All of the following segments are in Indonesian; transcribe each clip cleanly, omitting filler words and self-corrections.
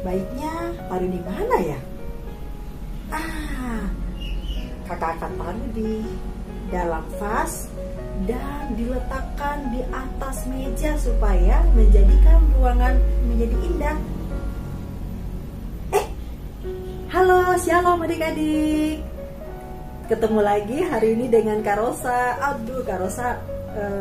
baiknya taruh di mana ya? Kakak akan taruh di dalam vas dan diletakkan di atas meja supaya menjadikan ruangan menjadi indah. Halo, shalom adik-adik. Ketemu lagi hari ini dengan Kak Rosa. Aduh, Kak Rosa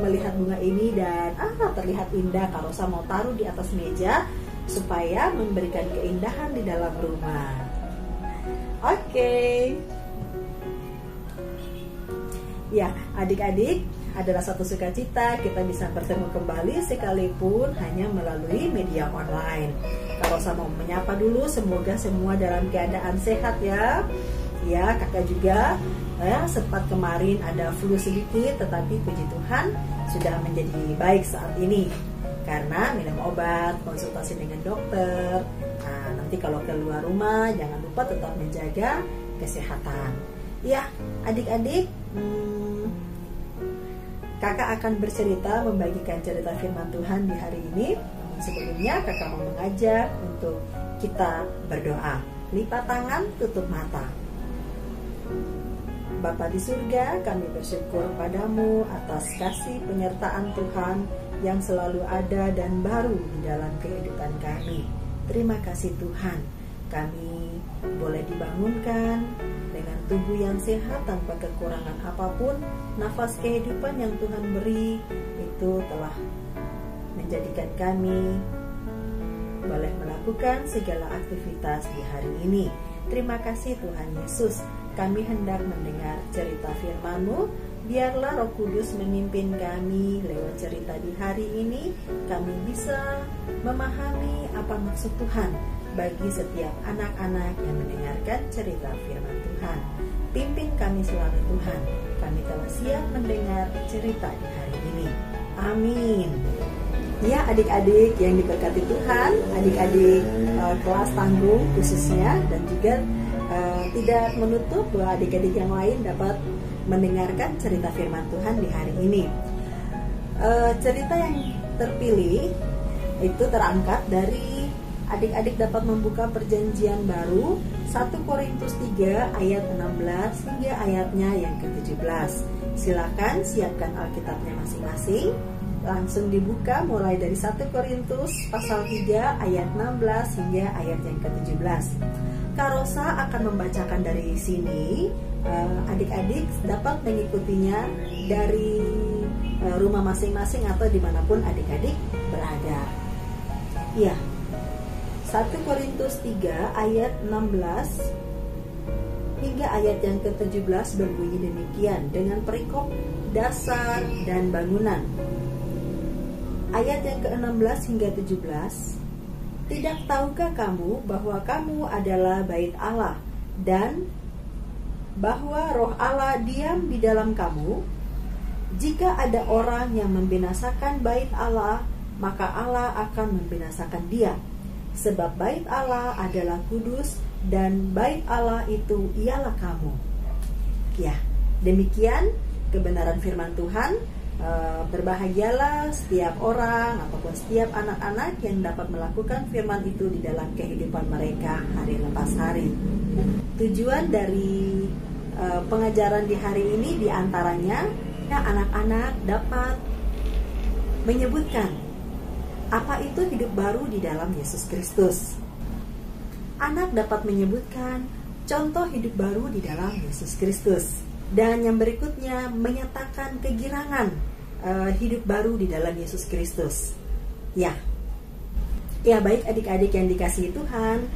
melihat bunga ini dan terlihat indah. Kak Rosa mau taruh di atas meja supaya memberikan keindahan di dalam rumah. Oke. Ya, adik-adik, adalah satu sukacita kita bisa bertemu kembali sekalipun hanya melalui media online. Kak Rosa mau menyapa dulu, semoga semua dalam keadaan sehat ya. Ya, kakak juga sempat kemarin ada flu sedikit, tetapi puji Tuhan sudah menjadi baik saat ini karena minum obat, konsultasi dengan dokter. Nah, nanti kalau keluar rumah jangan lupa tetap menjaga kesehatan. Ya, adik-adik, kakak akan bercerita, membagikan cerita firman Tuhan di hari ini. Sebelumnya kakak mau mengajak untuk kita berdoa. Lipat tangan, tutup mata. Bapa di surga, kami bersyukur padamu atas kasih penyertaan Tuhan yang selalu ada dan baru di dalam kehidupan kami. Terima kasih Tuhan, kami boleh dibangunkan dengan tubuh yang sehat tanpa kekurangan apapun. Nafas kehidupan yang Tuhan beri itu telah menjadikan kami boleh melakukan segala aktivitas di hari ini. Terima kasih Tuhan Yesus. Kami hendak mendengar cerita firman-Mu. Biarlah Roh Kudus memimpin kami lewat cerita di hari ini. Kami bisa memahami apa maksud Tuhan bagi setiap anak-anak yang mendengarkan cerita firman Tuhan. Pimpin kami selalu Tuhan. Kami telah siap mendengar cerita di hari ini. Amin. Ya, adik-adik yang diberkati Tuhan, adik-adik kelas tanggung khususnya, dan juga tidak menutup bahwa adik-adik yang lain dapat mendengarkan cerita firman Tuhan di hari ini. Cerita yang terpilih itu terangkat dari adik-adik dapat membuka perjanjian baru 1 Korintus 3 ayat 16 hingga ayatnya yang ke-17. Silakan siapkan Alkitabnya masing-masing. Langsung dibuka mulai dari 1 Korintus pasal 3 ayat 16 hingga ayat yang ke-17. Kak Rosa akan membacakan dari sini. Adik-adik dapat mengikutinya dari rumah masing-masing atau dimanapun adik-adik berada. Ya, 1 Korintus 3 ayat 16 hingga ayat yang ke-17 berbunyi demikian dengan perikop dasar dan bangunan. Ayat yang ke-16 hingga 17. Tidak tahukah kamu bahwa kamu adalah bait Allah dan bahwa Roh Allah diam di dalam kamu? Jika ada orang yang membinasakan bait Allah, maka Allah akan membinasakan dia. Sebab bait Allah adalah kudus dan bait Allah itu ialah kamu. Ya, demikian kebenaran firman Tuhan. Berbahagialah setiap orang ataupun setiap anak-anak yang dapat melakukan firman itu di dalam kehidupan mereka hari lepas hari. Tujuan dari pengajaran di hari ini diantaranya anak-anak dapat menyebutkan apa itu hidup baru di dalam Yesus Kristus. Anak dapat menyebutkan contoh hidup baru di dalam Yesus Kristus. Dan yang berikutnya menyatakan kegirangan hidup baru di dalam Yesus Kristus. Ya, baik adik-adik yang dikasihi Tuhan.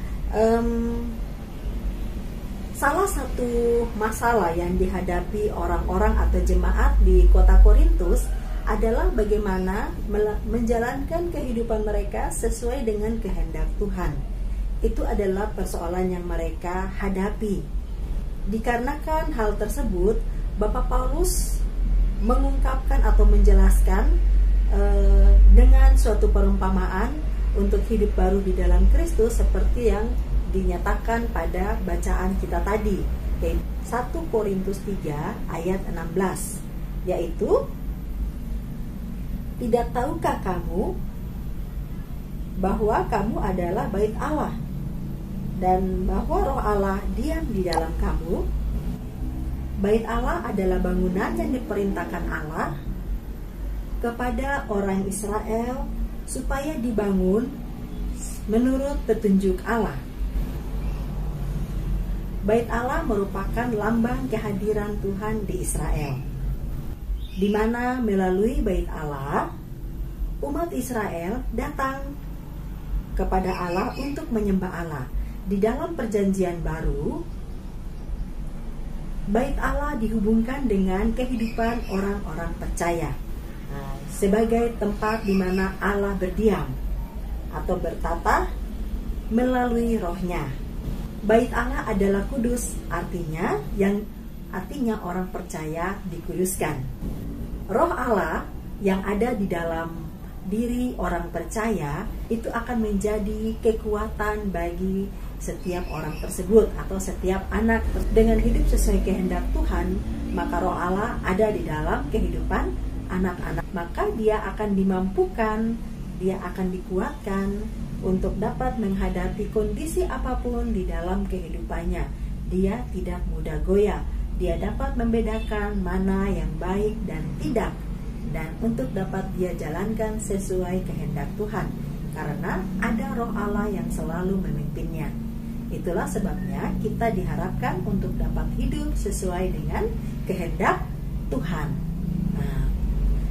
Salah satu masalah yang dihadapi orang-orang atau jemaat di kota Korintus adalah bagaimana menjalankan kehidupan mereka sesuai dengan kehendak Tuhan. Itu adalah persoalan yang mereka hadapi. Dikarenakan hal tersebut, Bapak Paulus mengungkapkan atau menjelaskan dengan suatu perumpamaan untuk hidup baru di dalam Kristus seperti yang dinyatakan pada bacaan kita tadi, yaitu 1 Korintus 3 ayat 16, yaitu tidak tahukah kamu bahwa kamu adalah bait Allah dan bahwa Roh Allah diam di dalam kamu. Bait Allah adalah bangunan yang diperintahkan Allah kepada orang Israel supaya dibangun menurut petunjuk Allah. Bait Allah merupakan lambang kehadiran Tuhan di Israel, di mana melalui bait Allah, umat Israel datang kepada Allah untuk menyembah Allah. Di dalam perjanjian baru, bait Allah dihubungkan dengan kehidupan orang-orang percaya, sebagai tempat di mana Allah berdiam atau bertata melalui rohnya. Bait Allah adalah kudus, artinya orang percaya dikuduskan. Roh Allah yang ada di dalam diri orang percaya itu akan menjadi kekuatan bagi setiap orang tersebut atau setiap anak. Dengan hidup sesuai kehendak Tuhan, maka Roh Allah ada di dalam kehidupan anak-anak. Maka dia akan dimampukan, dia akan dikuatkan untuk dapat menghadapi kondisi apapun di dalam kehidupannya. Dia tidak mudah goyah. Dia dapat membedakan mana yang baik dan tidak, dan untuk dapat dia jalankan sesuai kehendak Tuhan, karena ada Roh Allah yang selalu memimpinnya. Itulah sebabnya kita diharapkan untuk dapat hidup sesuai dengan kehendak Tuhan. Nah,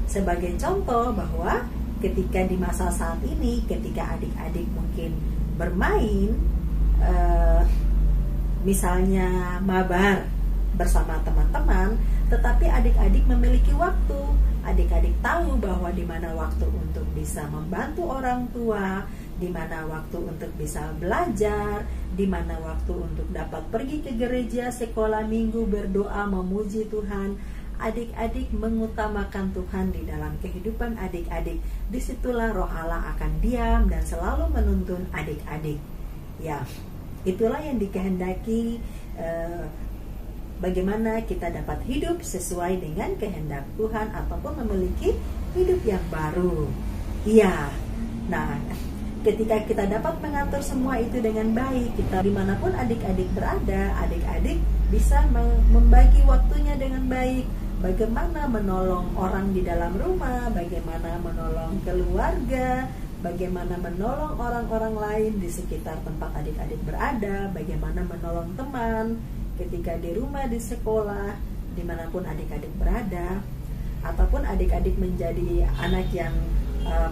sebagai contoh bahwa ketika di masa saat ini, ketika adik-adik mungkin bermain, misalnya mabar bersama teman-teman, tetapi adik-adik memiliki waktu. Adik-adik tahu bahwa di mana waktu untuk bisa membantu orang tua, di mana waktu untuk bisa belajar, di mana waktu untuk dapat pergi ke gereja, sekolah minggu, berdoa, memuji Tuhan. Adik-adik mengutamakan Tuhan di dalam kehidupan adik-adik. Disitulah Roh Allah akan diam dan selalu menuntun adik-adik. Ya, itulah yang dikehendaki. Bagaimana kita dapat hidup sesuai dengan kehendak Tuhan ataupun memiliki hidup yang baru. Iya. Nah, ketika kita dapat mengatur semua itu dengan baik, kita dimanapun adik-adik berada, adik-adik bisa membagi waktunya dengan baik. Bagaimana menolong orang di dalam rumah, bagaimana menolong keluarga, bagaimana menolong orang-orang lain di sekitar tempat adik-adik berada, bagaimana menolong teman ketika di rumah, di sekolah, dimanapun adik-adik berada, ataupun adik-adik menjadi anak yang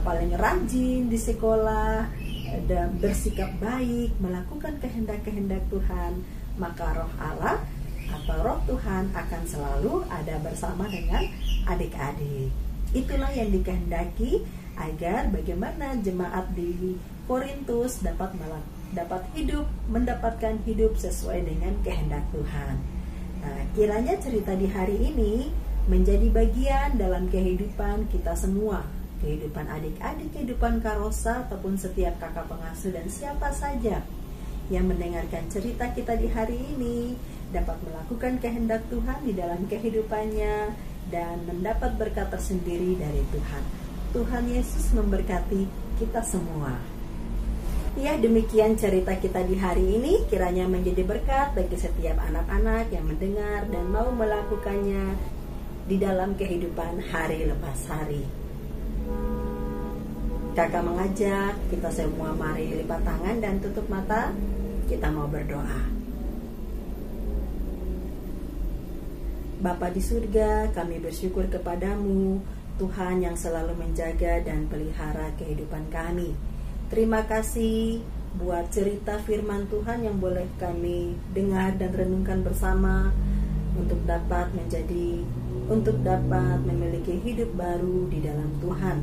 paling rajin di sekolah dan bersikap baik, melakukan kehendak-kehendak Tuhan, maka Roh Allah atau Roh Tuhan akan selalu ada bersama dengan adik-adik. Itulah yang dikehendaki agar bagaimana jemaat di Korintus dapat mendapatkan hidup sesuai dengan kehendak Tuhan. Nah, kiranya cerita di hari ini menjadi bagian dalam kehidupan kita semua, kehidupan adik-adik, kehidupan Karosa, ataupun setiap kakak pengasuh dan siapa saja yang mendengarkan cerita kita di hari ini dapat melakukan kehendak Tuhan di dalam kehidupannya dan mendapat berkat tersendiri dari Tuhan. Tuhan Yesus memberkati kita semua. Ya, demikian cerita kita di hari ini. Kiranya menjadi berkat bagi setiap anak-anak yang mendengar dan mau melakukannya di dalam kehidupan hari lepas hari. Kakak mengajak kita semua mari lipat tangan dan tutup mata. Kita mau berdoa. Bapa di surga, kami bersyukur kepadamu, Tuhan yang selalu menjaga dan pelihara kehidupan kami. Terima kasih buat cerita firman Tuhan yang boleh kami dengar dan renungkan bersama untuk dapat memiliki hidup baru di dalam Tuhan.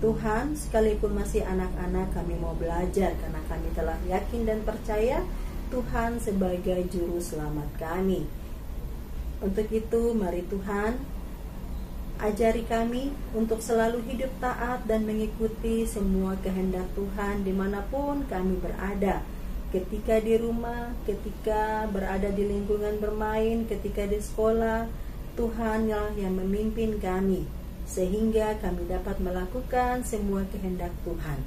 Tuhan, sekalipun masih anak-anak, kami mau belajar karena kami telah yakin dan percaya Tuhan sebagai juru selamat kami. Untuk itu, mari Tuhan, ajari kami untuk selalu hidup taat dan mengikuti semua kehendak Tuhan dimanapun kami berada. Ketika di rumah, ketika berada di lingkungan bermain, ketika di sekolah, Tuhanlah yang memimpin kami, sehingga kami dapat melakukan semua kehendak Tuhan.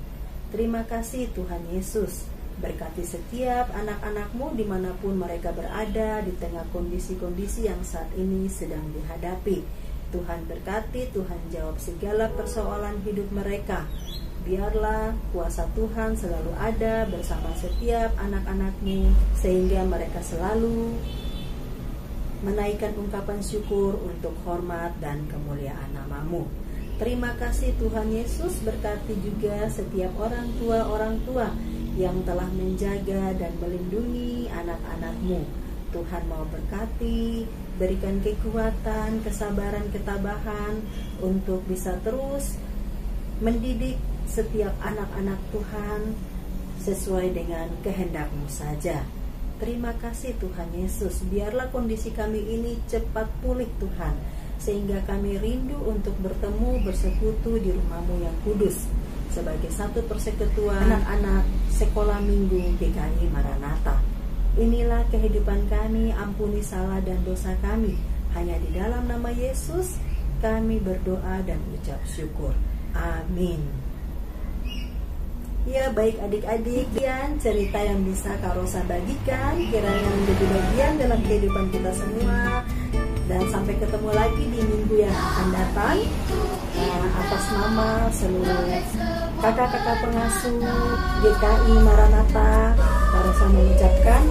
Terima kasih Tuhan Yesus. Berkati setiap anak-anak-Mu dimanapun mereka berada di tengah kondisi-kondisi yang saat ini sedang dihadapi. Tuhan berkati, Tuhan jawab segala persoalan hidup mereka. Biarlah kuasa Tuhan selalu ada bersama setiap anak-anak-Mu, sehingga mereka selalu menaikkan ungkapan syukur untuk hormat dan kemuliaan nama-Mu. Terima kasih Tuhan Yesus, berkati juga setiap orang tua yang telah menjaga dan melindungi anak-anak-Mu. Tuhan mau berkati, berikan kekuatan, kesabaran, ketabahan untuk bisa terus mendidik setiap anak-anak Tuhan sesuai dengan kehendak-Mu saja. Terima kasih Tuhan Yesus, biarlah kondisi kami ini cepat pulih Tuhan, sehingga kami rindu untuk bertemu bersekutu di rumah-Mu yang kudus sebagai satu persekutuan anak-anak sekolah minggu GKI Maranatha. Inilah kehidupan kami, ampuni salah dan dosa kami. Hanya di dalam nama Yesus kami berdoa dan ucap syukur. Amin. Ya, baik adik-adik, dan cerita yang bisa Kak Rosa bagikan kiranya menjadi bagian dalam kehidupan kita semua. Dan sampai ketemu lagi di minggu yang akan datang. Atas nama seluruh kakak-kakak pengasuh GKI Maranatha, Kak Rosa mengucapkan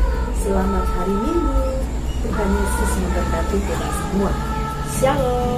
selamat hari Minggu. Tuhan Yesus memberkati kita semua. Shalom.